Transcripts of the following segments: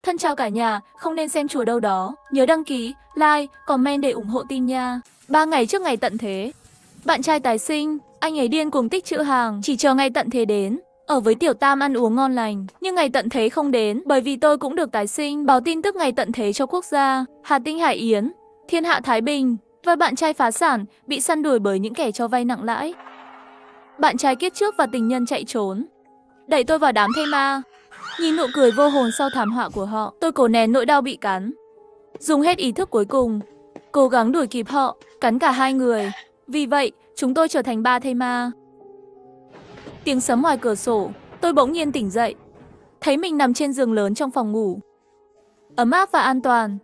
Thân chào cả nhà, không nên xem chùa đâu đó. Nhớ đăng ký, like, comment để ủng hộ team nha. 3 ngày trước ngày tận thế, bạn trai tái sinh, anh ấy điên cuồng tích trữ hàng, chỉ chờ ngày tận thế đến. Ở với Tiểu Tam ăn uống ngon lành, nhưng ngày tận thế không đến, bởi vì tôi cũng được tái sinh. Báo tin tức ngày tận thế cho quốc gia, Hà Tinh Hải Yến, thiên hạ Thái Bình. Và bạn trai phá sản, bị săn đuổi bởi những kẻ cho vay nặng lãi. Bạn trai kiếp trước và tình nhân chạy trốn, đẩy tôi vào đám thây ma. Nhìn nụ cười vô hồn sau thảm họa của họ, tôi cố nén nỗi đau bị cắn. Dùng hết ý thức cuối cùng, cố gắng đuổi kịp họ, cắn cả hai người. Vì vậy, chúng tôi trở thành 3 thây ma. Tiếng sấm ngoài cửa sổ, tôi bỗng nhiên tỉnh dậy. Thấy mình nằm trên giường lớn trong phòng ngủ, ấm áp và an toàn.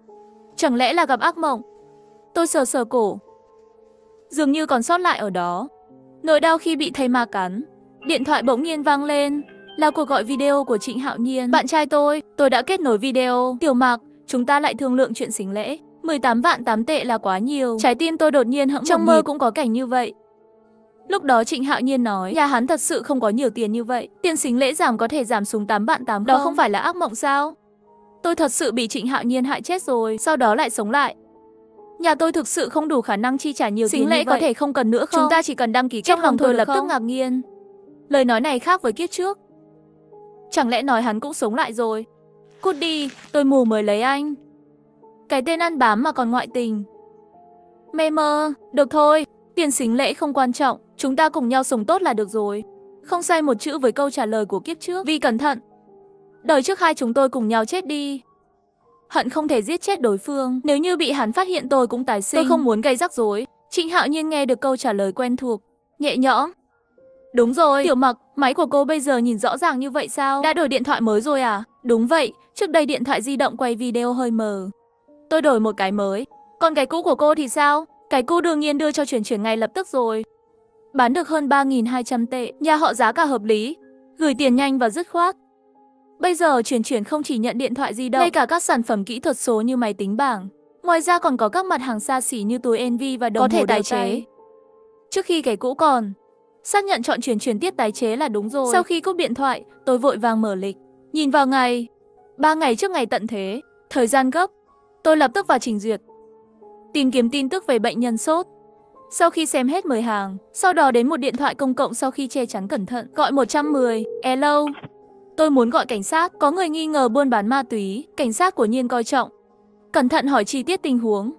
Chẳng lẽ là gặp ác mộng? Tôi sờ sờ cổ, dường như còn sót lại ở đó nỗi đau khi bị thây ma cắn. Điện thoại bỗng nhiên vang lên, là cuộc gọi video của Trịnh Hạo Nhiên, bạn trai tôi đã kết nối video. Tiểu Mạc, chúng ta lại thương lượng chuyện sính lễ. 18 vạn 8 tệ là quá nhiều. Trái tim tôi đột nhiên hững. Trong mơ cũng có cảnh như vậy. Lúc đó Trịnh Hạo Nhiên nói, nhà hắn thật sự không có nhiều tiền như vậy. Tiền sính lễ giảm có thể giảm xuống 8 vạn 8 không? Đó không phải là ác mộng sao? Tôi thật sự bị Trịnh Hạo Nhiên hại chết rồi, sau đó lại sống lại. Nhà tôi thực sự không đủ khả năng chi trả nhiều tiền như vậy. Sính lễ có thể không cần nữa không? Chúng ta chỉ cần đăng ký kết hôn thôi. Tôi lập tức ngạc nhiên. Lời nói này khác với kiếp trước. Chẳng lẽ nói hắn cũng sống lại rồi? Cút đi, tôi mù mới lấy anh. Cái tên ăn bám mà còn ngoại tình. Mê mơ, được thôi, tiền sính lễ không quan trọng, chúng ta cùng nhau sống tốt là được rồi. Không sai một chữ với câu trả lời của kiếp trước. Vì cẩn thận, đời trước hai chúng tôi cùng nhau chết đi. Hận không thể giết chết đối phương. Nếu như bị hắn phát hiện tôi cũng tái sinh. Tôi không muốn gây rắc rối. Trịnh Hạo Nhiên nghe được câu trả lời quen thuộc, nhẹ nhõm. Đúng rồi, Tiểu Mặc, máy của cô bây giờ nhìn rõ ràng như vậy sao? Đã đổi điện thoại mới rồi à? Đúng vậy, trước đây điện thoại di động quay video hơi mờ. Tôi đổi một cái mới. Còn cái cũ của cô thì sao? Cái cũ đương nhiên đưa cho chuyển ngay lập tức rồi. Bán được hơn 3.200 tệ, nhà họ giá cả hợp lý, gửi tiền nhanh và dứt khoát. Bây giờ chuyển không chỉ nhận điện thoại di động, ngay cả các sản phẩm kỹ thuật số như máy tính bảng. Ngoài ra còn có các mặt hàng xa xỉ như túi Envy và đồng hồ có thể tái chế. Trước khi cái cũ còn xác nhận chọn chuyển tiếp tái chế là đúng rồi. Sau khi cúp điện thoại, tôi vội vàng mở lịch, nhìn vào ngày 3 ngày trước ngày tận thế, thời gian gấp. Tôi lập tức vào trình duyệt, tìm kiếm tin tức về bệnh nhân sốt. Sau khi xem hết 10 hàng, sau đó đến một điện thoại công cộng sau khi che chắn cẩn thận, gọi 110. Hello, tôi muốn gọi cảnh sát, có người nghi ngờ buôn bán ma túy. Cảnh sát của Nhiên coi trọng, cẩn thận hỏi chi tiết tình huống.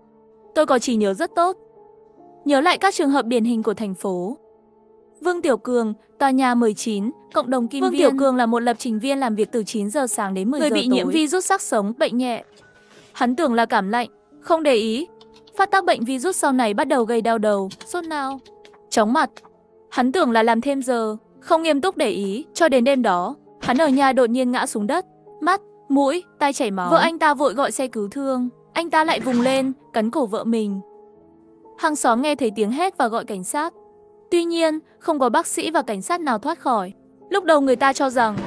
Tôi có trí nhớ rất tốt, nhớ lại các trường hợp điển hình của thành phố. Vương Tiểu Cường, tòa nhà 19, cộng đồng Kim Viên. Vương Tiểu Cường là một lập trình viên làm việc từ 9 giờ sáng đến 10 giờ tối. Người bị nhiễm virus xác sống, bệnh nhẹ. Hắn tưởng là cảm lạnh, không để ý. Phát tác bệnh virus sau này bắt đầu gây đau đầu, sốt nao, chóng mặt. Hắn tưởng là làm thêm giờ, không nghiêm túc để ý. Cho đến đêm đó, hắn ở nhà đột nhiên ngã xuống đất, mắt, mũi, tai chảy máu. Vợ anh ta vội gọi xe cứu thương, anh ta lại vùng lên, cắn cổ vợ mình. Hàng xóm nghe thấy tiếng hét và gọi cảnh sát. Tuy nhiên, không có bác sĩ và cảnh sát nào thoát khỏi. Lúc đầu người ta cho rằng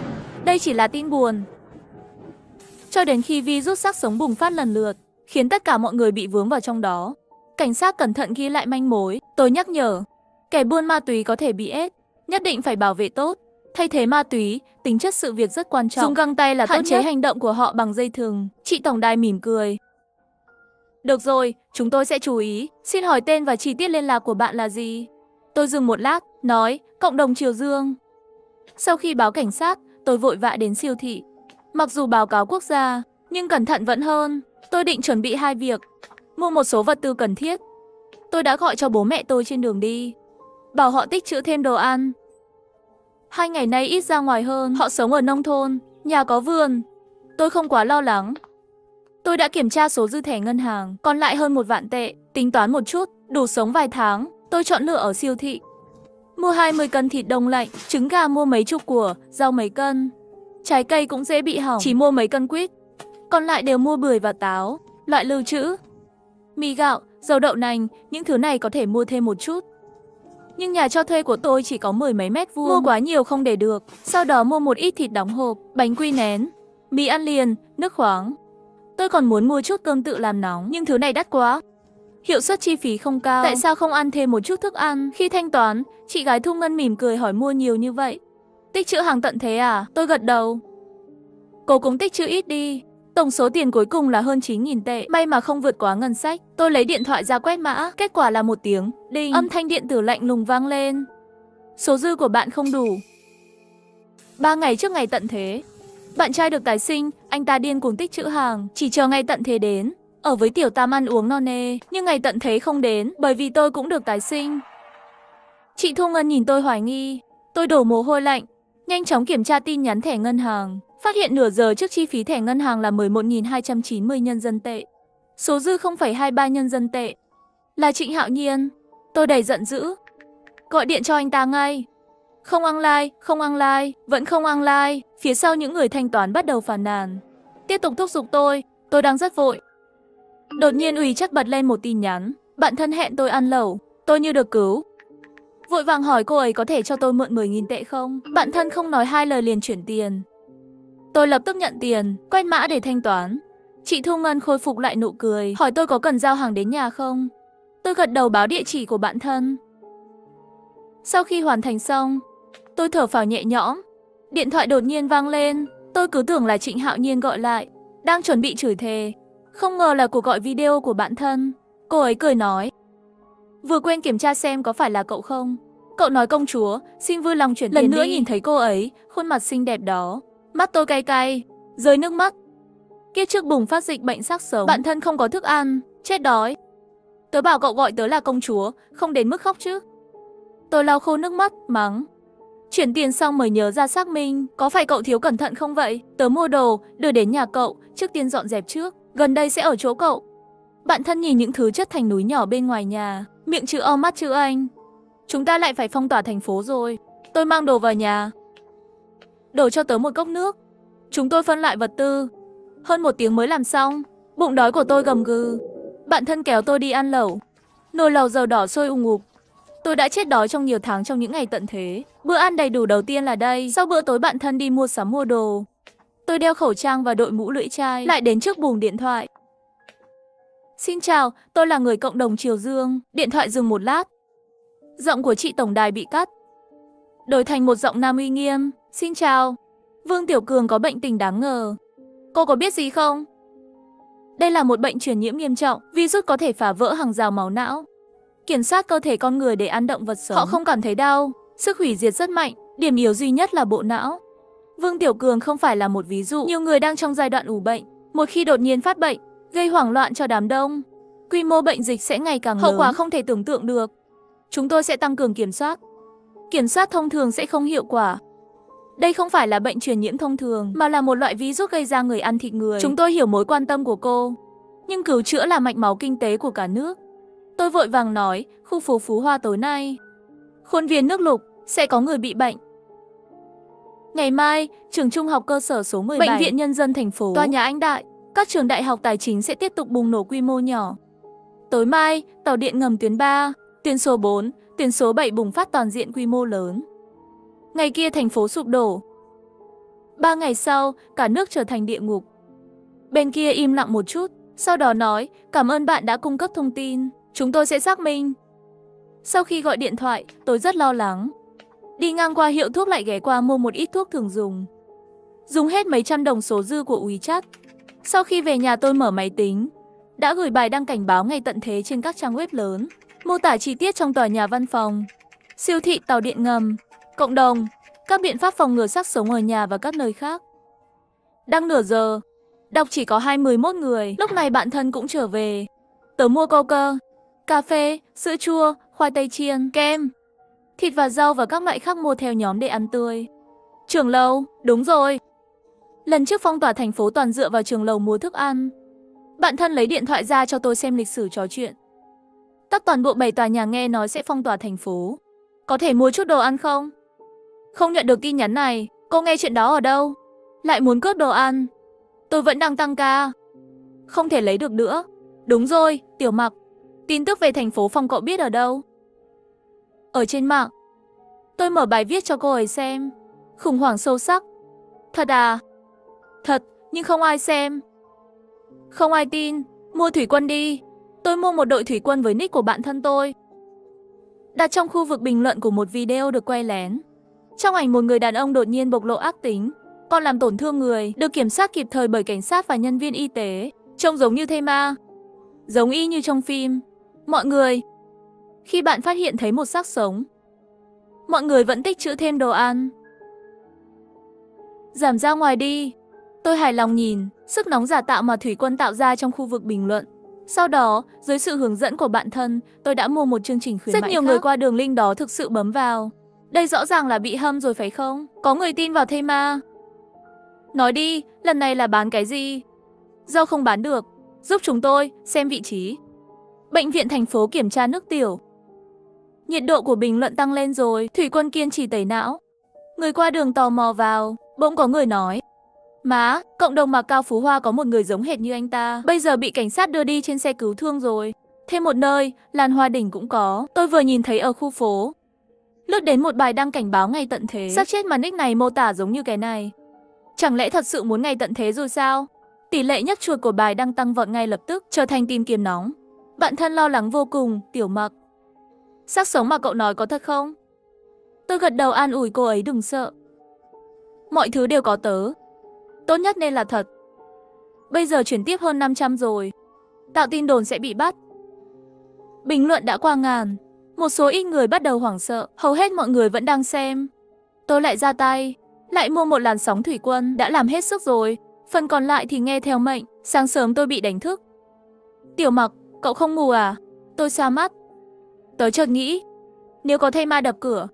đây chỉ là tin buồn. Cho đến khi virus xác sống bùng phát lần lượt, khiến tất cả mọi người bị vướng vào trong đó. Cảnh sát cẩn thận ghi lại manh mối. Tôi nhắc nhở, kẻ buôn ma túy có thể bị AIDS, nhất định phải bảo vệ tốt. Thay thế ma túy, tính chất sự việc rất quan trọng. Dùng găng tay là hạn chế hành động của họ bằng dây thừng. Chị tổng đài mỉm cười. Được rồi, chúng tôi sẽ chú ý. Xin hỏi tên và chi tiết liên lạc của bạn là gì? Tôi dừng một lát, nói, cộng đồng Triều Dương. Sau khi báo cảnh sát, tôi vội vã đến siêu thị. Mặc dù báo cáo quốc gia, nhưng cẩn thận vẫn hơn. Tôi định chuẩn bị 2 việc, mua một số vật tư cần thiết. Tôi đã gọi cho bố mẹ tôi trên đường đi, bảo họ tích trữ thêm đồ ăn. 2 ngày nay ít ra ngoài hơn, họ sống ở nông thôn, nhà có vườn. Tôi không quá lo lắng. Tôi đã kiểm tra số dư thẻ ngân hàng, còn lại hơn 1 vạn tệ, tính toán một chút, đủ sống vài tháng. Tôi chọn lựa ở siêu thị, mua 20 cân thịt đông lạnh, trứng gà mua mấy chục của, rau mấy cân. Trái cây cũng dễ bị hỏng, chỉ mua mấy cân quýt. Còn lại đều mua bưởi và táo, loại lưu trữ. Mì gạo, dầu đậu nành, những thứ này có thể mua thêm một chút. Nhưng nhà cho thuê của tôi chỉ có 10 mấy mét vuông, mua quá nhiều không để được. Sau đó mua một ít thịt đóng hộp, bánh quy nén, mì ăn liền, nước khoáng. Tôi còn muốn mua chút cơm tự làm nóng, nhưng thứ này đắt quá. Hiệu suất chi phí không cao, tại sao không ăn thêm một chút thức ăn? Khi thanh toán, chị gái Thu Ngân mỉm cười hỏi mua nhiều như vậy. Tích trữ hàng tận thế à? Tôi gật đầu. Cô cũng tích trữ ít đi. Tổng số tiền cuối cùng là hơn 9.000 tệ, may mà không vượt quá ngân sách. Tôi lấy điện thoại ra quét mã, kết quả là một tiếng đinh, âm thanh điện tử lạnh lùng vang lên. Số dư của bạn không đủ. 3 ngày trước ngày tận thế, bạn trai được tái sinh, anh ta điên cuồng tích trữ hàng, chỉ chờ ngày tận thế đến, ở với tiểu tam ăn uống no nê, nhưng ngày tận thế không đến, bởi vì tôi cũng được tái sinh. Chị Thu Ngân nhìn tôi hoài nghi, tôi đổ mồ hôi lạnh, nhanh chóng kiểm tra tin nhắn thẻ ngân hàng, phát hiện nửa giờ trước chi phí thẻ ngân hàng là 11.290 nhân dân tệ. Số dư 0,23 nhân dân tệ. Là Trịnh Hạo Nhiên. Tôi đầy giận dữ, gọi điện cho anh ta ngay. Không online, không online, vẫn không online. Phía sau những người thanh toán bắt đầu phàn nàn, tiếp tục thúc giục tôi đang rất vội. Đột nhiên Uy Chắc bật lên một tin nhắn, bạn thân hẹn tôi ăn lẩu, tôi như được cứu. Vội vàng hỏi cô ấy có thể cho tôi mượn 10.000 tệ không? Bạn thân không nói hai lời liền chuyển tiền. Tôi lập tức nhận tiền, quét mã để thanh toán. Chị Thu Ngân khôi phục lại nụ cười, hỏi tôi có cần giao hàng đến nhà không? Tôi gật đầu báo địa chỉ của bạn thân. Sau khi hoàn thành xong, tôi thở phào nhẹ nhõm. Điện thoại đột nhiên vang lên, tôi cứ tưởng là Trịnh Hạo Nhiên gọi lại, đang chuẩn bị chửi thề. Không ngờ là cuộc gọi video của bạn thân. Cô ấy cười nói, vừa quên kiểm tra xem có phải là cậu không? Cậu nói công chúa, xin vui lòng chuyển tiền đi. Lần nữa nhìn thấy cô ấy, khuôn mặt xinh đẹp đó, mắt tôi cay cay, rơi nước mắt. Kiếp trước bùng phát dịch bệnh xác sống, bạn thân không có thức ăn, chết đói. Tớ bảo cậu gọi tớ là công chúa, không đến mức khóc chứ. Tôi lau khô nước mắt, mắng. Chuyển tiền xong mới nhớ ra xác minh, có phải cậu thiếu cẩn thận không vậy? Tớ mua đồ, đưa đến nhà cậu, trước tiên dọn dẹp trước, gần đây sẽ ở chỗ cậu. Bạn thân nhìn những thứ chất thành núi nhỏ bên ngoài nhà, miệng chữ O mắt chữ Anh. Chúng ta lại phải phong tỏa thành phố rồi. Tôi mang đồ vào nhà. Đổ cho tớ một cốc nước. Chúng tôi phân lại vật tư. Hơn 1 tiếng mới làm xong, bụng đói của tôi gầm gừ. Bạn thân kéo tôi đi ăn lẩu. Nồi lẩu dầu đỏ sôi ùng ục. Tôi đã chết đói trong nhiều tháng trong những ngày tận thế. Bữa ăn đầy đủ đầu tiên là đây. Sau bữa tối bạn thân đi mua sắm mua đồ. Tôi đeo khẩu trang và đội mũ lưỡi chai, lại đến trước buồng điện thoại. Xin chào, tôi là người cộng đồng Triều Dương. Điện thoại dừng một lát. Giọng của chị tổng đài bị cắt, đổi thành một giọng nam uy nghiêm. Xin chào, Vương Tiểu Cường có bệnh tình đáng ngờ. Cô có biết gì không? Đây là một bệnh truyền nhiễm nghiêm trọng, virus có thể phá vỡ hàng rào máu não, kiểm soát cơ thể con người để ăn động vật sống. Họ không cảm thấy đau, sức hủy diệt rất mạnh, điểm yếu duy nhất là bộ não. Vương Tiểu Cường không phải là một ví dụ, nhiều người đang trong giai đoạn ủ bệnh, một khi đột nhiên phát bệnh, gây hoảng loạn cho đám đông, quy mô bệnh dịch sẽ ngày càng lớn, hậu quả không thể tưởng tượng được. Chúng tôi sẽ tăng cường kiểm soát. Kiểm soát thông thường sẽ không hiệu quả. Đây không phải là bệnh truyền nhiễm thông thường, mà là một loại virus gây ra người ăn thịt người. Chúng tôi hiểu mối quan tâm của cô, nhưng cứu chữa là mạch máu kinh tế của cả nước. Tôi vội vàng nói, khu phố Phú Hoa tối nay, khuôn viên nước Lục, sẽ có người bị bệnh. Ngày mai, trường trung học cơ sở số 17, Bệnh viện Nhân dân thành phố, tòa nhà Anh Đại, các trường đại học tài chính sẽ tiếp tục bùng nổ quy mô nhỏ. Tối mai, tàu điện ngầm tuyến 3, tuyến số 4, tuyến số 7 bùng phát toàn diện quy mô lớn. Ngày kia thành phố sụp đổ. 3 ngày sau, cả nước trở thành địa ngục. Bên kia im lặng một chút, sau đó nói, cảm ơn bạn đã cung cấp thông tin, chúng tôi sẽ xác minh. Sau khi gọi điện thoại, tôi rất lo lắng. Đi ngang qua hiệu thuốc lại ghé qua mua một ít thuốc thường dùng. Dùng hết mấy trăm đồng số dư của WeChat. Sau khi về nhà tôi mở máy tính, đã gửi bài đăng cảnh báo ngày tận thế trên các trang web lớn, mô tả chi tiết trong tòa nhà văn phòng, siêu thị, tàu điện ngầm, cộng đồng, các biện pháp phòng ngừa xác sống ở nhà và các nơi khác. Đăng nửa giờ, đọc chỉ có 21 người. Lúc này bạn thân cũng trở về. Tớ mua coca, cà phê, sữa chua, khoai tây chiên, kem, thịt và rau và các loại khác mua theo nhóm để ăn tươi. Trường lầu, đúng rồi. Lần trước phong tỏa thành phố toàn dựa vào trường lầu mua thức ăn. Bạn thân lấy điện thoại ra cho tôi xem lịch sử trò chuyện. Tắt toàn bộ 7 tòa nhà nghe nói sẽ phong tỏa thành phố. Có thể mua chút đồ ăn không? Không nhận được tin nhắn này. Cô nghe chuyện đó ở đâu? Lại muốn cướp đồ ăn. Tôi vẫn đang tăng ca. Không thể lấy được nữa. Đúng rồi, Tiểu Mặc. Tin tức về thành phố phong cậu biết ở đâu? Ở trên mạng. Tôi mở bài viết cho cô ấy xem. Khủng hoảng sâu sắc. Thật à? Thật, nhưng không ai xem. Không ai tin. Mua thủy quân đi. Tôi mua một đội thủy quân với nick của bạn thân tôi. Đặt trong khu vực bình luận của một video được quay lén. Trong ảnh một người đàn ông đột nhiên bộc lộ ác tính. còn làm tổn thương người, được kiểm soát kịp thời bởi cảnh sát và nhân viên y tế. Trông giống như thây ma, giống y như trong phim. Mọi người, khi bạn phát hiện thấy một xác sống, mọi người vẫn tích trữ thêm đồ ăn. Giảm ra ngoài đi. Tôi hài lòng nhìn sức nóng giả tạo mà Thủy Quân tạo ra trong khu vực bình luận. Sau đó, dưới sự hướng dẫn của bạn thân, tôi đã mua một chương trình khuyến mại. Rất nhiều người qua đường link đó thực sự bấm vào. Đây rõ ràng là bị hâm rồi phải không? Có người tin vào thây ma. Nói đi, lần này là bán cái gì? Do không bán được, giúp chúng tôi xem vị trí. Bệnh viện thành phố kiểm tra nước tiểu. Nhiệt độ của bình luận tăng lên rồi, Thủy Quân kiên trì tẩy não. Người qua đường tò mò vào, bỗng có người nói: má, cộng đồng mà Cao Phú Hoa có một người giống hệt như anh ta, bây giờ bị cảnh sát đưa đi trên xe cứu thương rồi. Thêm một nơi, Lan Hoa Đỉnh cũng có, tôi vừa nhìn thấy ở khu phố. Lướt đến một bài đăng cảnh báo ngày tận thế, xác chết mà nick này mô tả giống như cái này. Chẳng lẽ thật sự muốn ngày tận thế rồi sao? Tỷ lệ nhấp chuột của bài đăng tăng vọt ngay lập tức, trở thành tìm kiếm nóng. Bạn thân lo lắng vô cùng, Tiểu Mặc. Xác sống mà cậu nói có thật không? Tôi gật đầu an ủi cô ấy đừng sợ. Mọi thứ đều có tớ. Tốt nhất nên là thật. Bây giờ chuyển tiếp hơn 500 rồi. Tạo tin đồn sẽ bị bắt. Bình luận đã qua ngàn. Một số ít người bắt đầu hoảng sợ, hầu hết mọi người vẫn đang xem. Tôi lại ra tay, lại mua một làn sóng Thủy Quân, đã làm hết sức rồi. Phần còn lại thì nghe theo mệnh. Sáng sớm tôi bị đánh thức. Tiểu Mặc, cậu không ngủ à? Tôi xoa mắt. Tớ chợt nghĩ, nếu có thây ma đập cửa,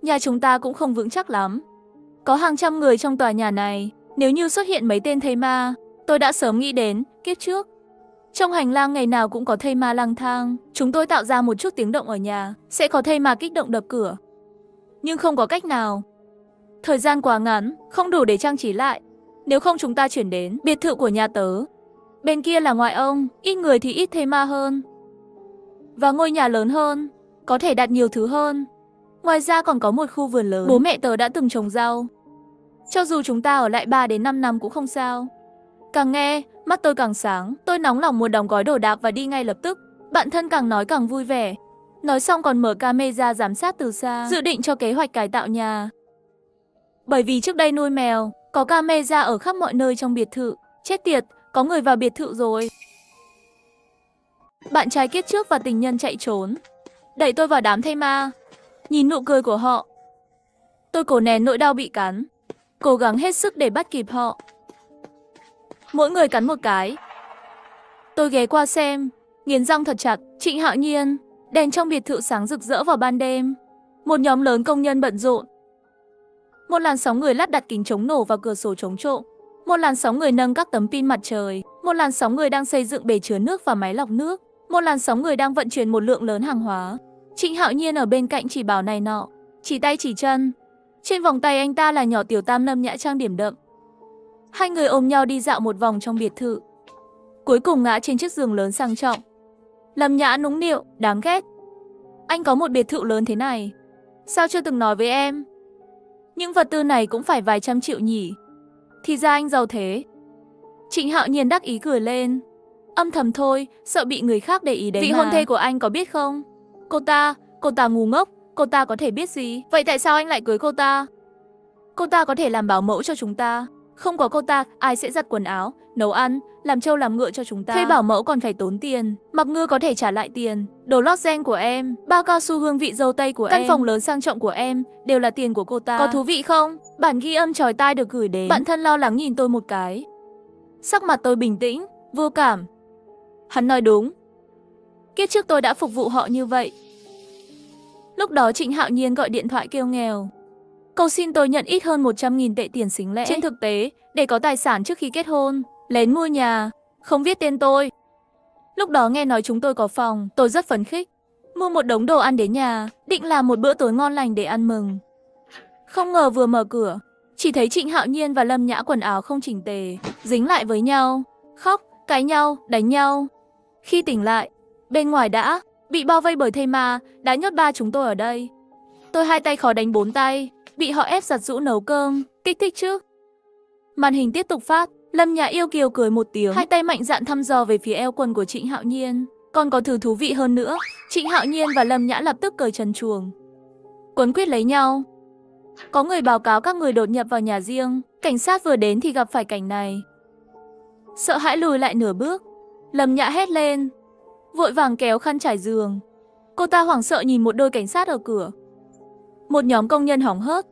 nhà chúng ta cũng không vững chắc lắm. Có hàng trăm người trong tòa nhà này, nếu như xuất hiện mấy tên thây ma, tôi đã sớm nghĩ đến kiếp trước. Trong hành lang ngày nào cũng có thây ma lang thang, chúng tôi tạo ra một chút tiếng động ở nhà, sẽ có thây ma kích động đập cửa. Nhưng không có cách nào. Thời gian quá ngắn, không đủ để trang trí lại. Nếu không chúng ta chuyển đến biệt thự của nhà tớ. Bên kia là ngoại ông, ít người thì ít thây ma hơn. Và ngôi nhà lớn hơn, có thể đặt nhiều thứ hơn. Ngoài ra còn có một khu vườn lớn, bố mẹ tớ đã từng trồng rau. Cho dù chúng ta ở lại 3 đến 5 năm cũng không sao. Càng nghe, mắt tôi càng sáng, tôi nóng lòng muốn đóng gói đồ đạc và đi ngay lập tức. Bạn thân càng nói càng vui vẻ. Nói xong còn mở camera giám sát từ xa, dự định cho kế hoạch cải tạo nhà. Bởi vì trước đây nuôi mèo, có camera ở khắp mọi nơi trong biệt thự. Chết tiệt, có người vào biệt thự rồi. Bạn trai kiếp trước và tình nhân chạy trốn, đẩy tôi vào đám thây ma. Nhìn nụ cười của họ, tôi cố nén nỗi đau bị cắn, cố gắng hết sức để bắt kịp họ. Mỗi người cắn một cái. Tôi ghé qua xem, nghiến răng thật chặt. Trịnh Hạo Nhiên. Đèn trong biệt thự sáng rực rỡ vào ban đêm. Một nhóm lớn công nhân bận rộn. Một làn sóng người lắp đặt kính chống nổ vào cửa sổ chống trộm. Một làn sóng người nâng các tấm pin mặt trời. Một làn sóng người đang xây dựng bể chứa nước và máy lọc nước. Một làn sóng người đang vận chuyển một lượng lớn hàng hóa. Trịnh Hạo Nhiên ở bên cạnh chỉ bảo này nọ, chỉ tay chỉ chân. Trên vòng tay anh ta là nhỏ tiểu tam Lâm Nhã trang điểm đậm. Hai người ôm nhau đi dạo một vòng trong biệt thự. Cuối cùng ngã trên chiếc giường lớn sang trọng. Lâm Nhã nũng nịu, đáng ghét. Anh có một biệt thự lớn thế này, sao chưa từng nói với em? Những vật tư này cũng phải vài trăm triệu nhỉ. Thì ra anh giàu thế. Trịnh Hạo Nhiên đắc ý cười lên. Âm thầm thôi, sợ bị người khác để ý đến. Vị hôn thê của anh có biết không? Cô ta ngu ngốc, cô ta có thể biết gì? Vậy tại sao anh lại cưới cô ta? Cô ta có thể làm bảo mẫu cho chúng ta. Không có cô ta, ai sẽ giặt quần áo, nấu ăn, làm trâu làm ngựa cho chúng ta? Thuê bảo mẫu còn phải tốn tiền. Mặc Ngư có thể trả lại tiền. Đồ lót gen của em, bao cao su hương vị dâu tây của em, căn phòng lớn sang trọng của em, đều là tiền của cô ta. Có thú vị không? Bản ghi âm chói tai được gửi đến. Bạn thân lo lắng nhìn tôi một cái. Sắc mặt tôi bình tĩnh, vô cảm. Hắn nói đúng. Kiếp trước tôi đã phục vụ họ như vậy. Lúc đó Trịnh Hạo Nhiên gọi điện thoại kêu nghèo, cầu xin tôi nhận ít hơn 100.000 tệ tiền xính lễ. Trên thực tế, để có tài sản trước khi kết hôn, lén mua nhà, không viết tên tôi. Lúc đó nghe nói chúng tôi có phòng, tôi rất phấn khích. Mua một đống đồ ăn đến nhà, định làm một bữa tối ngon lành để ăn mừng. Không ngờ vừa mở cửa, chỉ thấy Trịnh Hạo Nhiên và Lâm Nhã quần áo không chỉnh tề, dính lại với nhau, khóc, cãi nhau, đánh nhau. Khi tỉnh lại, bên ngoài đã bị bao vây bởi thây ma, đã nhốt ba chúng tôi ở đây. Tôi hai tay khó đánh bốn tay, bị họ ép giặt giũ nấu cơm, kích thích chứ. Màn hình tiếp tục phát, Lâm Nhã yêu kiều cười một tiếng, hai tay mạnh dạn thăm dò về phía eo quần của Trịnh Hạo Nhiên. Còn có thứ thú vị hơn nữa, Trịnh Hạo Nhiên và Lâm Nhã lập tức cởi trần truồng, quấn quýt lấy nhau. Có người báo cáo các người đột nhập vào nhà riêng. Cảnh sát vừa đến thì gặp phải cảnh này. Sợ hãi lùi lại nửa bước. Lâm Nhã hét lên, vội vàng kéo khăn trải giường. Cô ta hoảng sợ nhìn một đôi cảnh sát ở cửa. Một nhóm công nhân hỏng hớt.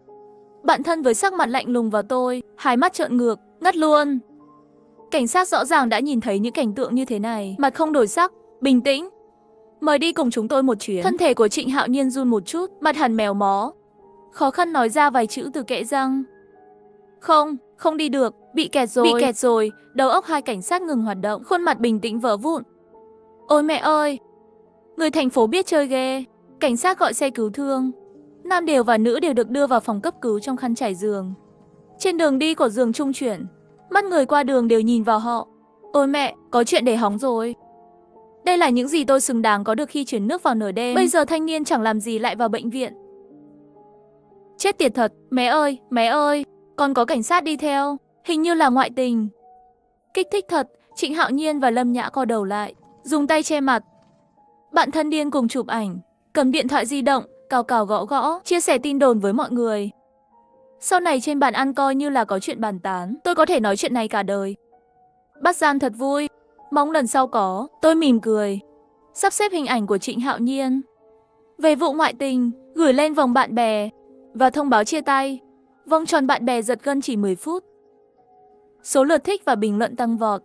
Bạn thân với sắc mặt lạnh lùng vào tôi, hai mắt trợn ngược, ngất luôn. Cảnh sát rõ ràng đã nhìn thấy những cảnh tượng như thế này, mặt không đổi sắc, bình tĩnh. Mời đi cùng chúng tôi một chuyến. Thân thể của Trịnh Hạo Nhiên run một chút, mặt hằn mèo mó. Khó khăn nói ra vài chữ từ kẽ răng. Không đi được, bị kẹt rồi. Đầu óc hai cảnh sát ngừng hoạt động, khuôn mặt bình tĩnh vỡ vụn. Ôi mẹ ơi, người thành phố biết chơi ghê. Cảnh sát gọi xe cứu thương. Nam đều và nữ đều được đưa vào phòng cấp cứu trong khăn trải giường. Trên đường đi của giường trung chuyển, mắt người qua đường đều nhìn vào họ. Ôi mẹ, có chuyện để hóng rồi. Đây là những gì tôi xứng đáng có được khi chuyển nước vào nửa đêm. Bây giờ thanh niên chẳng làm gì lại vào bệnh viện. Chết tiệt thật, mé ơi, còn có cảnh sát đi theo, hình như là ngoại tình. Kích thích thật, Trịnh Hạo Nhiên và Lâm Nhã co đầu lại, dùng tay che mặt. Bạn thân điên cùng chụp ảnh, cầm điện thoại di động, cào gõ, chia sẻ tin đồn với mọi người. Sau này trên bàn ăn coi như là có chuyện bàn tán, tôi có thể nói chuyện này cả đời. Bắt gian thật vui, mong lần sau có. Tôi mỉm cười, sắp xếp hình ảnh của Trịnh Hạo Nhiên về vụ ngoại tình, gửi lên vòng bạn bè và thông báo chia tay. Vòng tròn bạn bè giật gân chỉ 10 phút. Số lượt thích và bình luận tăng vọt.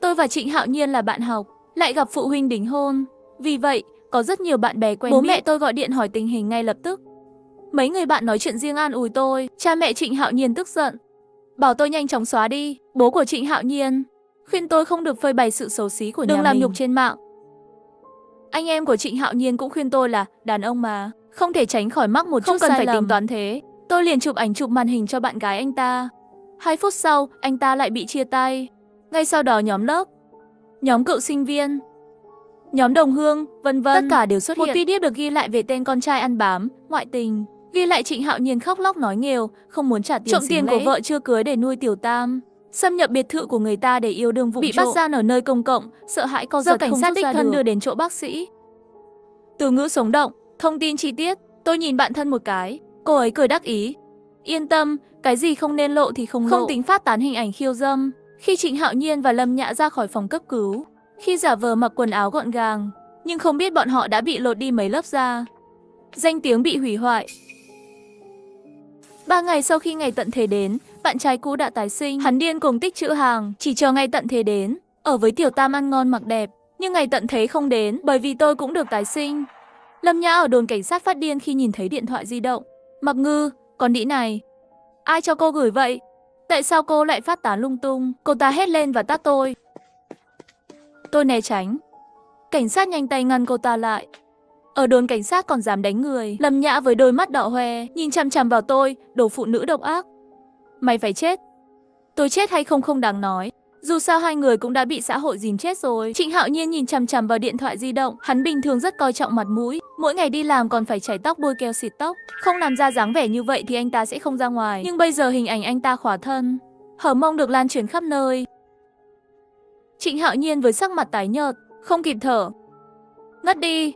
Tôi và Trịnh Hạo Nhiên là bạn học, lại gặp phụ huynh đính hôn. Vì vậy, có rất nhiều bạn bè quen biết. Bố mẹ tôi gọi điện hỏi tình hình ngay lập tức. Mấy người bạn nói chuyện riêng an ủi tôi. Cha mẹ Trịnh Hạo Nhiên tức giận, bảo tôi nhanh chóng xóa đi. Bố của Trịnh Hạo Nhiên khuyên tôi không được phơi bày sự xấu xí của nhà mình, đừng làm nhục trên mạng. Anh em của Trịnh Hạo Nhiên cũng khuyên tôi là đàn ông mà, không thể tránh khỏi mắc một chút sai lầm. Không cần phải tính toán thế. Tôi liền chụp ảnh chụp màn hình cho bạn gái anh ta. 2 phút sau, anh ta lại bị chia tay. Ngay sau đó nhóm lớp, nhóm cựu sinh viên, nhóm đồng hương, vân vân, tất cả đều xuất hiện. Một video được ghi lại về tên con trai ăn bám, ngoại tình. Ghi lại Trịnh Hạo Nhiên khóc lóc nói nghèo, không muốn trả tiền trộm tiền của vợ chưa cưới để nuôi tiểu tam, xâm nhập biệt thự của người ta để yêu đương vụng trộm, bị bắt gian ở nơi công cộng, sợ hãi co giật, cảnh sát đích thân đưa đến chỗ bác sĩ. Từ ngữ sống động, thông tin chi tiết. Tôi nhìn bạn thân một cái, cô ấy cười đắc ý. Yên tâm, cái gì không nên lộ thì không lộ. Không tính phát tán hình ảnh khiêu dâm. Khi Trịnh Hạo Nhiên và Lâm Nhã ra khỏi phòng cấp cứu, khi giả vờ mặc quần áo gọn gàng, nhưng không biết bọn họ đã bị lột đi mấy lớp da. Danh tiếng bị hủy hoại. 3 ngày sau khi ngày tận thế đến, bạn trai cũ đã tái sinh. Hắn điên cùng tích trữ hàng, chỉ chờ ngày tận thế đến, ở với tiểu tam ăn ngon mặc đẹp. Nhưng ngày tận thế không đến, bởi vì tôi cũng được tái sinh. Lâm Nhã ở đồn cảnh sát phát điên khi nhìn thấy điện thoại di động. Mặc Ngư, con đĩ này, ai cho cô gửi vậy? Tại sao cô lại phát tán lung tung? Cô ta hét lên và tát tôi. Tôi né tránh. Cảnh sát nhanh tay ngăn cô ta lại. Ở đồn cảnh sát còn dám đánh người. Lâm Nhã với đôi mắt đỏ hoe, nhìn chằm chằm vào tôi, đồ phụ nữ độc ác. Mày phải chết. Tôi chết hay không không đáng nói. Dù sao hai người cũng đã bị xã hội dìm chết rồi. Trịnh Hạo Nhiên nhìn chằm chằm vào điện thoại di động. Hắn bình thường rất coi trọng mặt mũi. Mỗi ngày đi làm còn phải chải tóc bôi keo xịt tóc. Không làm ra dáng vẻ như vậy thì anh ta sẽ không ra ngoài. Nhưng bây giờ hình ảnh anh ta khỏa thân, hở mông được lan truyền khắp nơi. Trịnh Hạo Nhiên với sắc mặt tái nhợt, không kịp thở. Ngất đi.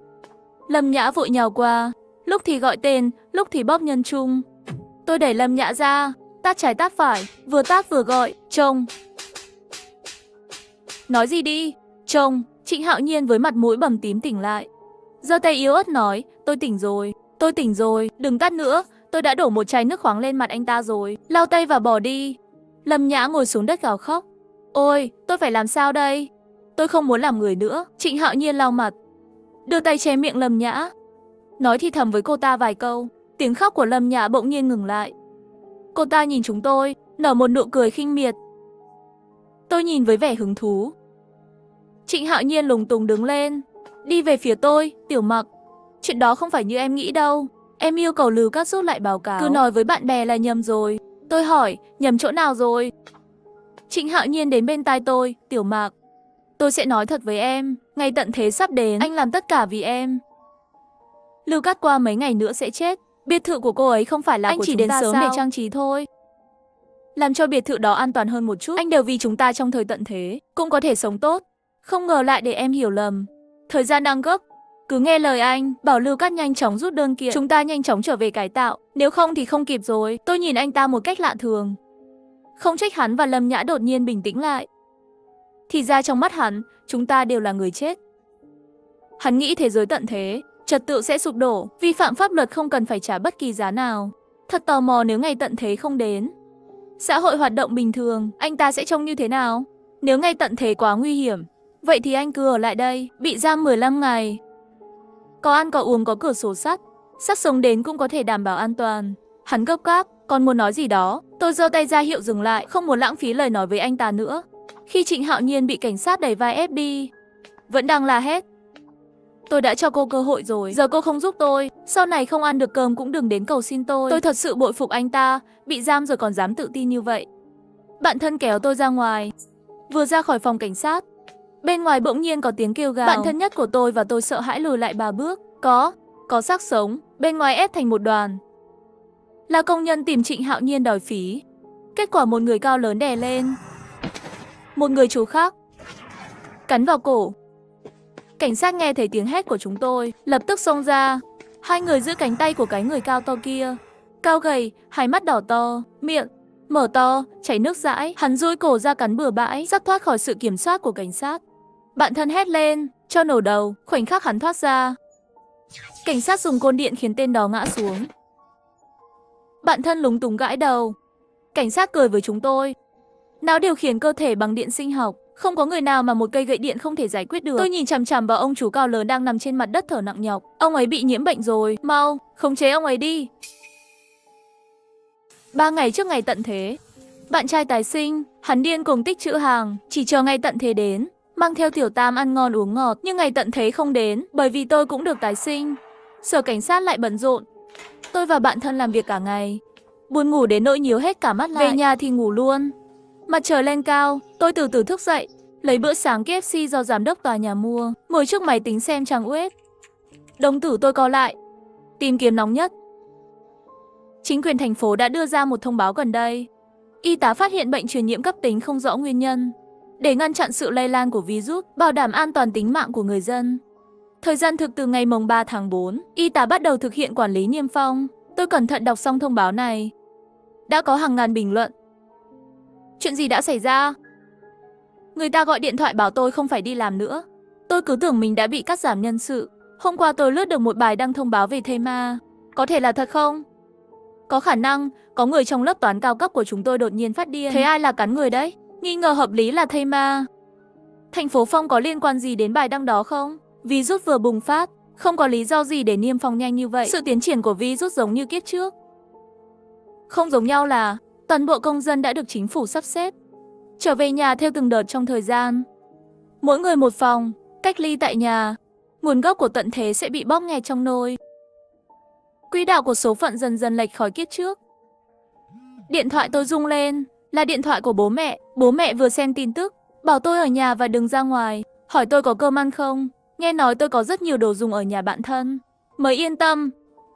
Lâm Nhã vội nhào qua, lúc thì gọi tên, lúc thì bóp nhân trung. Tôi đẩy Lâm Nhã ra, tát trái tát phải, vừa tát vừa gọi, chồng. Nói gì đi, chồng. Trịnh Hạo Nhiên với mặt mũi bầm tím tỉnh lại, giơ tay yếu ớt nói, tôi tỉnh rồi, đừng tát nữa, tôi đã đổ một chai nước khoáng lên mặt anh ta rồi. Lau tay và bỏ đi. Lâm Nhã ngồi xuống đất gào khóc. Ôi, tôi phải làm sao đây? Tôi không muốn làm người nữa. Trịnh Hạo Nhiên lau mặt, đưa tay che miệng Lâm Nhã, nói thì thầm với cô ta vài câu. Tiếng khóc của Lâm Nhã bỗng nhiên ngừng lại. Cô ta nhìn chúng tôi, nở một nụ cười khinh miệt. Tôi nhìn với vẻ hứng thú. Trịnh Hạo Nhiên lùng tùng đứng lên, đi về phía tôi. Tiểu Mặc, chuyện đó không phải như em nghĩ đâu. Em yêu cầu Lưu Cát rút lại báo cáo, cứ nói với bạn bè là nhầm rồi. Tôi hỏi, nhầm chỗ nào rồi? Trịnh Hạo Nhiên đến bên tai tôi. Tiểu Mặc, tôi sẽ nói thật với em, ngày tận thế sắp đến, anh làm tất cả vì em. Lưu Cát qua mấy ngày nữa sẽ chết. Biệt thự của cô ấy không phải là anh của chỉ chúng đến ta sớm sao? Để trang trí thôi, làm cho biệt thự đó an toàn hơn một chút. Anh đều vì chúng ta trong thời tận thế cũng có thể sống tốt. Không ngờ lại để em hiểu lầm. Thời gian đang gấp, Cứ nghe lời anh, bảo Lưu Cát nhanh chóng rút đơn kiện. Chúng ta nhanh chóng trở về cải tạo, nếu không thì không kịp rồi. Tôi nhìn anh ta một cách lạ thường. Không trách hắn và Lâm Nhã đột nhiên bình tĩnh lại. Thì ra trong mắt hắn, chúng ta đều là người chết. Hắn nghĩ thế giới tận thế, trật tự sẽ sụp đổ, vi phạm pháp luật không cần phải trả bất kỳ giá nào. Thật tò mò nếu ngày tận thế không đến, xã hội hoạt động bình thường, anh ta sẽ trông như thế nào? Nếu ngày tận thế quá nguy hiểm, vậy thì anh cứ ở lại đây, bị giam 15 ngày. Có ăn có uống có cửa sổ sắt, sắp sống đến cũng có thể đảm bảo an toàn. Hắn gấp gáp, còn muốn nói gì đó, tôi giơ tay ra hiệu dừng lại, không muốn lãng phí lời nói với anh ta nữa. Khi Trịnh Hạo Nhiên bị cảnh sát đẩy vai ép đi, vẫn đang la hét. Tôi đã cho cô cơ hội rồi, giờ cô không giúp tôi, sau này không ăn được cơm cũng đừng đến cầu xin tôi. Tôi thật sự bội phục anh ta, bị giam rồi còn dám tự tin như vậy. Bạn thân kéo tôi ra ngoài. Vừa ra khỏi phòng cảnh sát, bên ngoài bỗng nhiên có tiếng kêu gào. Bạn thân nhất của tôi và tôi sợ hãi lùi lại 3 bước. Có xác sống, bên ngoài ép thành một đoàn. Là công nhân tìm Trịnh Hạo Nhiên đòi phí. Kết quả một người cao lớn đè lên, một người chú khác cắn vào cổ. Cảnh sát nghe thấy tiếng hét của chúng tôi, lập tức xông ra. Hai người giữ cánh tay của cái người cao to kia. Cao gầy, hai mắt đỏ to, miệng mở to, chảy nước dãi. Hắn duỗi cổ ra cắn bừa bãi, sắp thoát khỏi sự kiểm soát của cảnh sát. Bạn thân hét lên, cho nổ đầu. Khoảnh khắc hắn thoát ra, cảnh sát dùng côn điện khiến tên đó ngã xuống. Bạn thân lúng túng gãi đầu. Cảnh sát cười với chúng tôi. Não điều khiển cơ thể bằng điện sinh học, không có người nào mà một cây gậy điện không thể giải quyết được. Tôi nhìn chằm chằm vào ông chú cao lớn đang nằm trên mặt đất thở nặng nhọc. Ông ấy bị nhiễm bệnh rồi, mau, khống chế ông ấy đi. 3 ngày trước ngày tận thế, bạn trai tái sinh, hắn điên cùng tích trữ hàng, chỉ chờ ngày tận thế đến, mang theo Tiểu Tam ăn ngon uống ngọt. Nhưng ngày tận thế không đến, bởi vì tôi cũng được tái sinh. Sở cảnh sát lại bận rộn. Tôi và bạn thân làm việc cả ngày, buồn ngủ đến nỗi nhíu hết cả mắt lại. Về nhà thì ngủ luôn. Mặt trời lên cao, tôi từ từ thức dậy, lấy bữa sáng KFC do giám đốc tòa nhà mua, ngồi trước máy tính xem trang web. Đồng tử tôi co lại, tìm kiếm nóng nhất. Chính quyền thành phố đã đưa ra một thông báo gần đây. Y tá phát hiện bệnh truyền nhiễm cấp tính không rõ nguyên nhân. Để ngăn chặn sự lây lan của virus, bảo đảm an toàn tính mạng của người dân. Thời gian thực từ ngày mùng 3 tháng 4, y tá bắt đầu thực hiện quản lý niêm phong. Tôi cẩn thận đọc xong thông báo này. Đã có hàng ngàn bình luận. Chuyện gì đã xảy ra? Người ta gọi điện thoại bảo tôi không phải đi làm nữa. Tôi cứ tưởng mình đã bị cắt giảm nhân sự. Hôm qua tôi lướt được một bài đăng thông báo về thây ma. Có thể là thật không? Có khả năng, có người trong lớp toán cao cấp của chúng tôi đột nhiên phát điên. Thế ai là cắn người đấy? Nghi ngờ hợp lý là thây ma. Thành phố Phong có liên quan gì đến bài đăng đó không? Virus vừa bùng phát, không có lý do gì để niêm phong nhanh như vậy. Sự tiến triển của virus giống như kiếp trước. Không giống nhau là toàn bộ công dân đã được chính phủ sắp xếp trở về nhà theo từng đợt trong thời gian. Mỗi người một phòng, cách ly tại nhà. Nguồn gốc của tận thế sẽ bị bóp nghẹt trong nôi. Quỹ đạo của số phận dần dần lệch khỏi kiếp trước. Điện thoại tôi rung lên, là điện thoại của bố mẹ. Bố mẹ vừa xem tin tức, bảo tôi ở nhà và đừng ra ngoài, hỏi tôi có cơm ăn không. Nghe nói tôi có rất nhiều đồ dùng ở nhà bạn thân, mới yên tâm.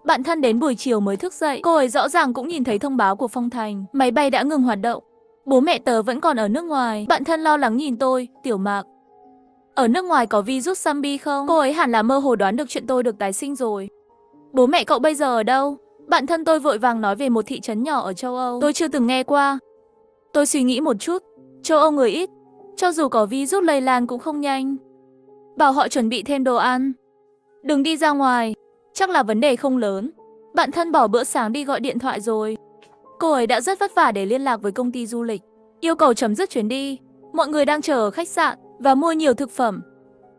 Bạn thân đến buổi chiều mới thức dậy, cô ấy rõ ràng cũng nhìn thấy thông báo của Phong Thành, máy bay đã ngừng hoạt động. Bố mẹ tớ vẫn còn ở nước ngoài. Bạn thân lo lắng nhìn tôi, Tiểu Mạc, ở nước ngoài có virus zombie không? Cô ấy hẳn là mơ hồ đoán được chuyện tôi được tái sinh rồi. Bố mẹ cậu bây giờ ở đâu? Bạn thân tôi vội vàng nói về một thị trấn nhỏ ở châu Âu. Tôi chưa từng nghe qua. Tôi suy nghĩ một chút, châu Âu người ít, cho dù có virus lây lan cũng không nhanh. Bảo họ chuẩn bị thêm đồ ăn, đừng đi ra ngoài, chắc là vấn đề không lớn. Bạn thân bỏ bữa sáng đi gọi điện thoại rồi. Cô ấy đã rất vất vả để liên lạc với công ty du lịch, yêu cầu chấm dứt chuyến đi. Mọi người đang chờ ở khách sạn và mua nhiều thực phẩm,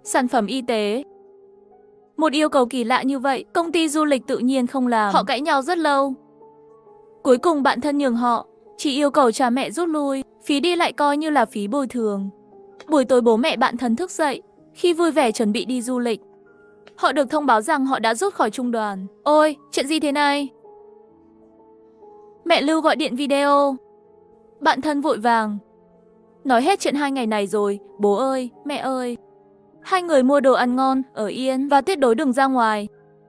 sản phẩm y tế. Một yêu cầu kỳ lạ như vậy, công ty du lịch tự nhiên không làm. Họ cãi nhau rất lâu. Cuối cùng bạn thân nhường họ, chỉ yêu cầu cha mẹ rút lui, phí đi lại coi như là phí bồi thường. Buổi tối bố mẹ bạn thân thức dậy, khi vui vẻ chuẩn bị đi du lịch. Họ được thông báo rằng họ đã rút khỏi trung đoàn. Ôi, chuyện gì thế này? Mẹ Lưu gọi điện video. Bạn thân vội vàng nói hết chuyện 2 ngày này rồi. Bố ơi, mẹ ơi. Hai người mua đồ ăn ngon, ở yên và tuyệt đối đừng ra ngoài.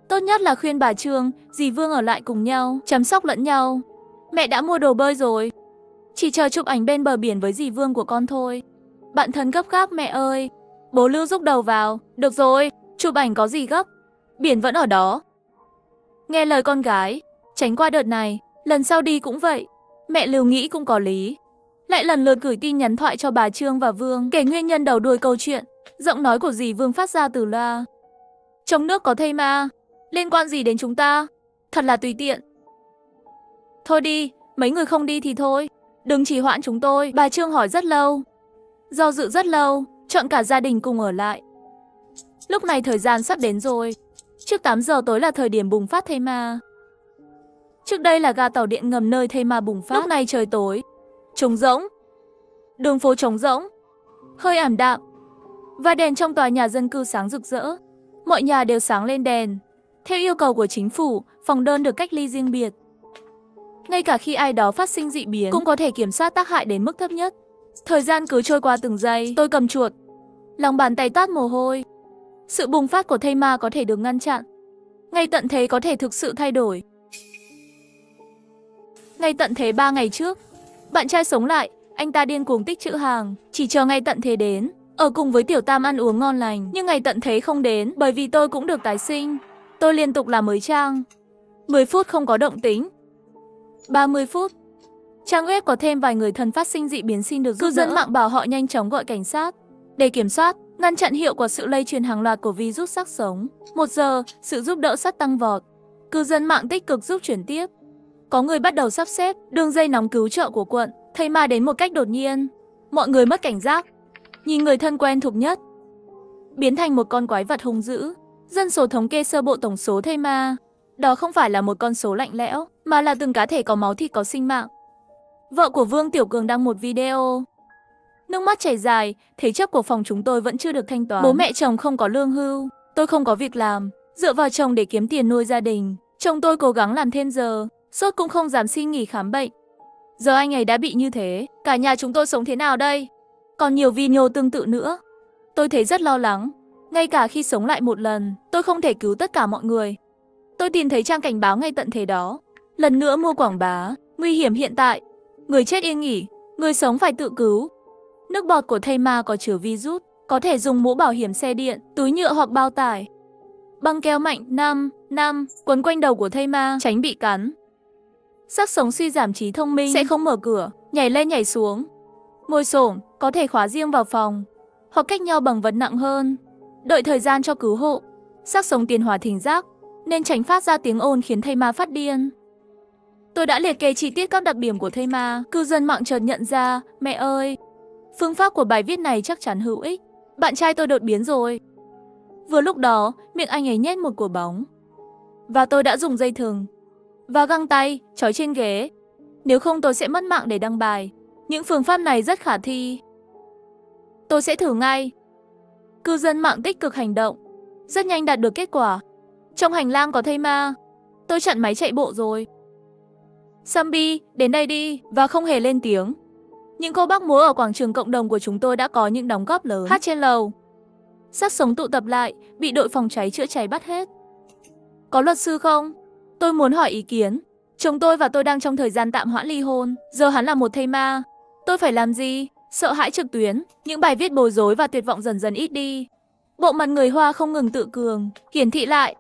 Tốt nhất là khuyên bà Trương, dì Vương ở lại cùng nhau, chăm sóc lẫn nhau. Mẹ đã mua đồ bơi rồi, chỉ chờ chụp ảnh bên bờ biển với dì Vương của con thôi. Bạn thân gấp gáp, mẹ ơi. Bố Lưu rúc đầu vào. Được rồi, chụp ảnh có gì gấp, Biển vẫn ở đó. Nghe lời con gái, tránh qua đợt này, lần sau đi cũng vậy. Mẹ Lưu nghĩ cũng có lý. Lại lần lượt gửi tin nhắn thoại cho bà Trương và Vương, kể nguyên nhân đầu đuôi câu chuyện. Giọng nói của dì Vương phát ra từ loa. Trong nước có thây ma, liên quan gì đến chúng ta? Thật là tùy tiện. Thôi đi, mấy người không đi thì thôi. Đừng trì hoãn chúng tôi. Bà Trương hỏi rất lâu. Do dự rất lâu, chọn cả gia đình cùng ở lại. Lúc này thời gian sắp đến rồi. Trước 8 giờ tối là thời điểm bùng phát thây ma. Trước đây là ga tàu điện ngầm nơi thây ma bùng phát. Lúc này trời tối, trống rỗng. Đường phố trống rỗng, hơi ảm đạm. Và đèn trong tòa nhà dân cư sáng rực rỡ. Mọi nhà đều sáng lên đèn. Theo yêu cầu của chính phủ, phòng đơn được cách ly riêng biệt. Ngay cả khi ai đó phát sinh dị biến, cũng có thể kiểm soát tác hại đến mức thấp nhất. Thời gian cứ trôi qua từng giây, tôi cầm chuột. Lòng bàn tay toát mồ hôi. Sự bùng phát của thây ma có thể được ngăn chặn. Ngày tận thế có thể thực sự thay đổi. Ngày tận thế 3 ngày trước, bạn trai sống lại, anh ta điên cuồng tích trữ hàng, chỉ chờ ngày tận thế đến, ở cùng với Tiểu Tam ăn uống ngon lành. Nhưng ngày tận thế không đến, bởi vì tôi cũng được tái sinh. Tôi liên tục làm mới trang. 10 phút không có động tĩnh. 30 phút. Trang web có thêm vài người thân phát sinh dị biến xin được giúp đỡ. Cư dân mạng bảo họ nhanh chóng gọi cảnh sát để kiểm soát, ngăn chặn hiệu quả sự lây truyền hàng loạt của virus xác sống. 1 giờ, sự giúp đỡ sắt tăng vọt. Cư dân mạng tích cực giúp chuyển tiếp. Có người bắt đầu sắp xếp đường dây nóng cứu trợ của quận. Thây ma đến một cách đột nhiên. Mọi người mất cảnh giác. Nhìn người thân quen thuộc nhất biến thành một con quái vật hung dữ. Dân số thống kê sơ bộ tổng số thây ma. Đó không phải là một con số lạnh lẽo, mà là từng cá thể có máu thịt có sinh mạng. Vợ của Vương Tiểu Cường đăng một video. Nước mắt chảy dài, thế chấp của phòng chúng tôi vẫn chưa được thanh toán. Bố mẹ chồng không có lương hưu, tôi không có việc làm, dựa vào chồng để kiếm tiền nuôi gia đình. Chồng tôi cố gắng làm thêm giờ, sốt cũng không dám xin nghỉ khám bệnh. Giờ anh ấy đã bị như thế, cả nhà chúng tôi sống thế nào đây? Còn nhiều video tương tự nữa. Tôi thấy rất lo lắng. Ngay cả khi sống lại một lần, tôi không thể cứu tất cả mọi người. Tôi tìm thấy trang cảnh báo ngay tận thế đó. Lần nữa mua quảng bá, nguy hiểm hiện tại. Người chết yên nghỉ, người sống phải tự cứu. Nước bọt của thây ma có chứa virus, có thể dùng mũ bảo hiểm xe điện, túi nhựa hoặc bao tải. Băng keo mạnh 5 quấn quanh đầu của thây ma, tránh bị cắn. Xác sống suy giảm trí thông minh, sẽ không mở cửa, nhảy lên nhảy xuống. Ngồi xổm, có thể khóa riêng vào phòng, hoặc cách nhau bằng vật nặng hơn. Đợi thời gian cho cứu hộ. Xác sống tiến hóa thính giác, nên tránh phát ra tiếng ồn khiến thây ma phát điên. Tôi đã liệt kê chi tiết các đặc điểm của thây ma. Cư dân mạng chợt nhận ra, mẹ ơi, phương pháp của bài viết này chắc chắn hữu ích. Bạn trai tôi đột biến rồi. Vừa lúc đó, miệng anh ấy nhét một quả bóng. Và tôi đã dùng dây thừng và găng tay trói trên ghế. Nếu không tôi sẽ mất mạng để đăng bài. Những phương pháp này rất khả thi. Tôi sẽ thử ngay. Cư dân mạng tích cực hành động. Rất nhanh đạt được kết quả. Trong hành lang có thây ma. Tôi chặn máy chạy bộ rồi. Sambi, đến đây đi. Và không hề lên tiếng. Những cô bác múa ở quảng trường cộng đồng của chúng tôi đã có những đóng góp lớn. Hát trên lầu. Xác sống tụ tập lại, bị đội phòng cháy chữa cháy bắt hết. Có luật sư không? Tôi muốn hỏi ý kiến. Chồng tôi và tôi đang trong thời gian tạm hoãn ly hôn. Giờ hắn là một thây ma. Tôi phải làm gì? Sợ hãi trực tuyến. Những bài viết bối rối và tuyệt vọng dần dần ít đi. Bộ mặt người Hoa không ngừng tự cường, hiển thị lại.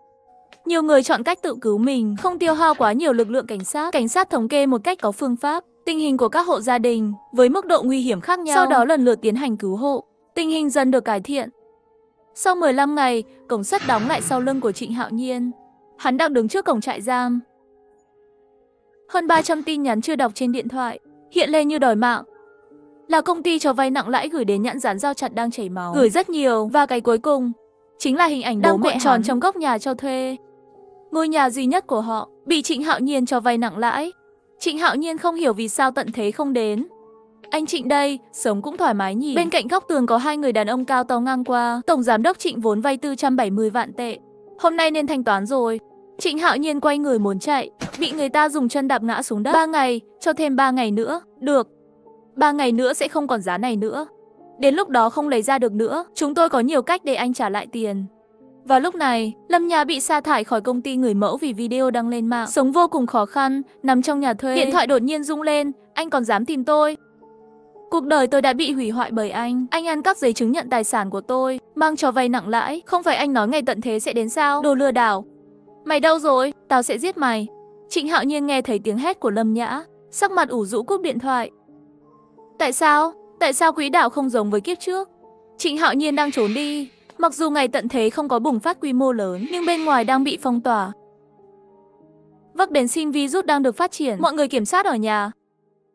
Nhiều người chọn cách tự cứu mình, không tiêu hao quá nhiều lực lượng cảnh sát. Cảnh sát thống kê một cách có phương pháp tình hình của các hộ gia đình với mức độ nguy hiểm khác nhau. Sau đó lần lượt tiến hành cứu hộ. Tình hình dần được cải thiện. Sau 15 ngày, cổng sắt đóng lại sau lưng của Trịnh Hạo Nhiên. Hắn đang đứng trước cổng trại giam. Hơn 300 tin nhắn chưa đọc trên điện thoại hiện lên như đòi mạng. Là công ty cho vay nặng lãi gửi đến nhãn dán dao chặt đang chảy máu. Gửi rất nhiều. Và cái cuối cùng chính là hình ảnh bố mẹ tròn trong góc nhà cho thuê. Ngôi nhà duy nhất của họ bị Trịnh Hạo Nhiên cho vay nặng lãi. Trịnh Hạo Nhiên không hiểu vì sao tận thế không đến. Anh Trịnh đây, sống cũng thoải mái nhỉ. Bên cạnh góc tường có hai người đàn ông cao to ngang qua. Tổng giám đốc Trịnh vốn vay 470 vạn tệ. Hôm nay nên thanh toán rồi. Trịnh Hạo Nhiên quay người muốn chạy, bị người ta dùng chân đạp ngã xuống đất. 3 ngày, cho thêm 3 ngày nữa. Được. 3 ngày nữa sẽ không còn giá này nữa. Đến lúc đó không lấy ra được nữa, chúng tôi có nhiều cách để anh trả lại tiền. Vào lúc này, Lâm Nhã bị sa thải khỏi công ty người mẫu vì video đăng lên mạng. Sống vô cùng khó khăn, nằm trong nhà thuê. Điện thoại đột nhiên rung lên, anh còn dám tìm tôi. Cuộc đời tôi đã bị hủy hoại bởi anh. Anh ăn cắp giấy chứng nhận tài sản của tôi, mang cho vay nặng lãi. Không phải anh nói ngày tận thế sẽ đến sao? Đồ lừa đảo. Mày đâu rồi? Tao sẽ giết mày. Trịnh Hạo Nhiên nghe thấy tiếng hét của Lâm Nhã, sắc mặt ủ rũ cúp điện thoại. Tại sao? Tại sao quỹ đạo không giống với kiếp trước? Trịnh Hạo Nhiên đang trốn đi. Mặc dù ngày tận thế không có bùng phát quy mô lớn, nhưng bên ngoài đang bị phong tỏa. Vắc đến xin virus đang được phát triển, mọi người kiểm soát ở nhà.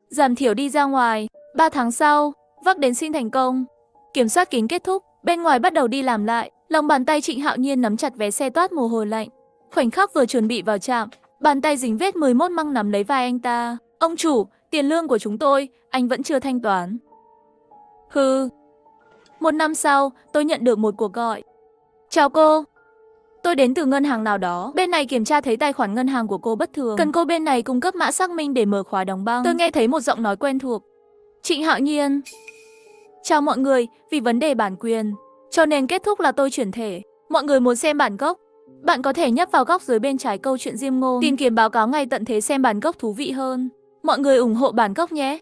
Giảm thiểu đi ra ngoài. 3 tháng sau, vắc đến xin thành công. Kiểm soát kín kết thúc, bên ngoài bắt đầu đi làm lại. Lòng bàn tay Trịnh Hạo Nhiên nắm chặt vé xe toát mồ hôi lạnh. Khoảnh khắc vừa chuẩn bị vào trạm, bàn tay dính vết 11 măng nắm lấy vai anh ta. Ông chủ, tiền lương của chúng tôi, anh vẫn chưa thanh toán. Hừ. 1 năm sau, tôi nhận được một cuộc gọi. Chào cô. Tôi đến từ ngân hàng nào đó. Bên này kiểm tra thấy tài khoản ngân hàng của cô bất thường. Cần cô bên này cung cấp mã xác minh để mở khóa đóng băng. Tôi nghe thấy một giọng nói quen thuộc. Trịnh Hạo Nhiên. Chào mọi người, vì vấn đề bản quyền, cho nên kết thúc là tôi chuyển thể. Mọi người muốn xem bản gốc. Bạn có thể nhấp vào góc dưới bên trái câu chuyện Diêm Ngôn, tìm kiếm báo cáo ngày tận thế xem bản gốc thú vị hơn. Mọi người ủng hộ bản gốc nhé.